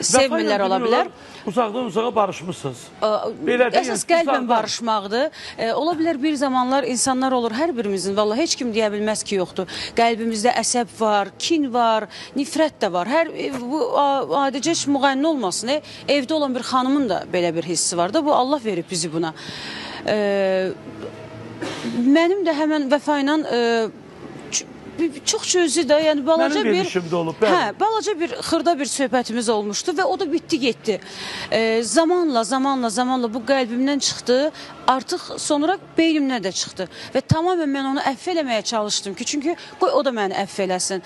sevmirlər ola bilər. Uzaqdan uzağa barışmışsınız. Əsas qəlbən barışmaqdır. Ola bilər bir zamanlar insanlar olur, hər birimizin, vallahi heç kim deyə bilməz ki, yoxdur. Qəlbimizdə əsəb var, kin var, nifrət də var. Bu adicə müğənni olmasın. Evdə olan bir xanımın da belə bir hissi var da, bu Allah verib bizi buna. Mənim də həmən Vəfa ilə çox cüzi də, yəni balaca bir xırda bir söhbətimiz olmuşdu və o da bitdi, getdi. Zamanla bu qəlbimdən çıxdı, artıq sonra beynimdən də çıxdı və tamamen mən onu əfv eləməyə çalışdım ki, çünki qoy o da məni əfv eləsin.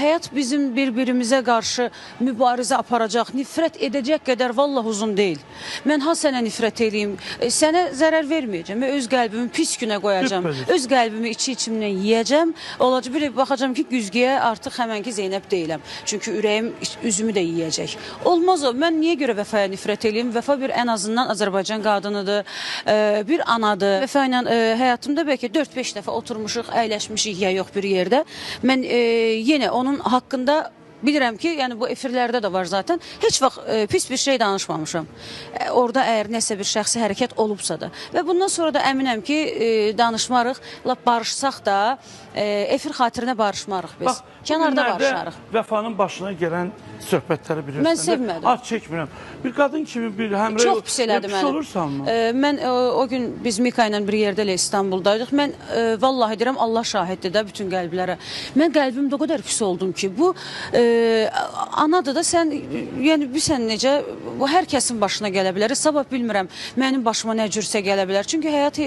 Həyat bizim bir-birimizə qarşı mübarizə aparacaq, nifrət edəcək qədər vallah uzun deyil. Mən ha sənə nifrət eləyim, sənə zərər verməyəcəm, öz qəlbimi pis günə qoyacam, öz qəlbimi içi-içimdən yiyəcəm, olacaq bir baxacam ki, güzgüyə artıq həmənki Zeynəb deyiləm. Çünki ürəyim üzümü də yiyəcək. Olmaz o. Mən niyə görə Vəfaya nifrət eləyim? Vəfa bir ən azından Azərbaycan qadınıdır, bir anadır. Vəfa ilə həyatımda bəlkə 4-5 dəfə oturmuşuq, əyləşmişik ya yox bir yerdə. Mən yenə onun haqqında bilirəm ki, yəni bu efirlərdə də var zaten, heç vaxt pis bir şey danışmamışam. Orada əgər nəsə bir şəxsi hərəkət olubsa da. Və bundan sonra da əminəm ki, danışmarıq, lap barışsaq da, efir xatirinə barışmarıq biz. Kənarda barışarıq. Vəfanın başına gələn söhbətləri bilirsiniz. Mən sevmədim. Az çəkmirəm. Bir qadın kimi bir həmrəy... Çox pis elədi məni. Pis olursanmı? Mən o gün biz Mika ilə bir yerdə İstanbul'daydıq. Mən vallahi deyirəm, Allah şahiddir də bütün qəlblərə. Mən qəlbimdə o qədər pis oldum ki, bu anadır da sən, yəni bilsən necə, bu hər kəsin başına gələ bilər. Sabah bilmirəm, mənim başıma nə cürsə gələ bilər. Çünki həyat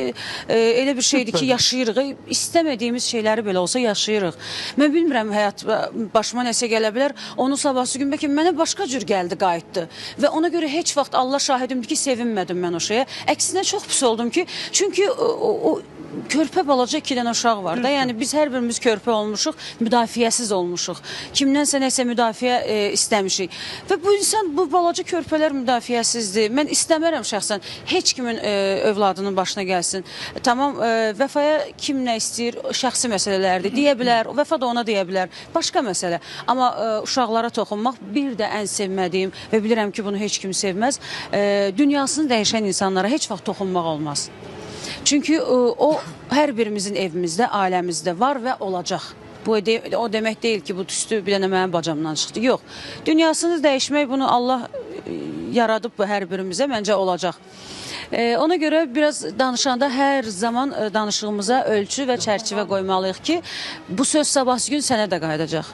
elə bir şeydir ki, yaşayırıq. İstəmədiyimiz şeyləri belə olsa yaşayırıq. Mən bilmirəm, həyat başıma nəsə gələ bilər. Onu sabahsı gün bəlkə mənə başqa cür gəldi, qayıtdı. Və ona görə heç vaxt Allah şahidimdir ki, sevinmədim mən o şeyə. Əksinə çox pis oldum ki, çünki o körpə balaca 2 dənə uşaq var da, yəni biz hər birimiz körpə olmuşuq, müdafiəsiz olmuşuq. Kimdənsə nəsə müdafiə istəmişik. Və bu insan, bu balaca körpələr müdafiəsizdir. Mən istəmərəm şəxsən heç kimin övladının başına gəlsin. Tamam, Vəfaya kim nə istəyir, şəxsi məsələlərdir, deyə bilər, Vəfa da ona deyə bilər, başqa məsələ. Amma uşaqlara toxunmaq bir də ən sevmədiyim və bilirəm ki, bunu heç kim sevməz, dünyasını dəyişən insanlara heç vaxt toxunmaq olmaz. Çünki o hər birimizin evimizdə, ailəmizdə var və olacaq. Bu o demək deyil ki, bu tüstü bir dənə mənim bacamdan çıxdı. Yox. Dünyasını dəyişmək, bunu Allah yaradıb bu hər birimizə, məncə olacaq. Ona görə biraz danışanda hər zaman danışığımıza ölçü və çərçivə qoymalıyıq ki, bu söz sabahsı gün sənə də qayıdacaq.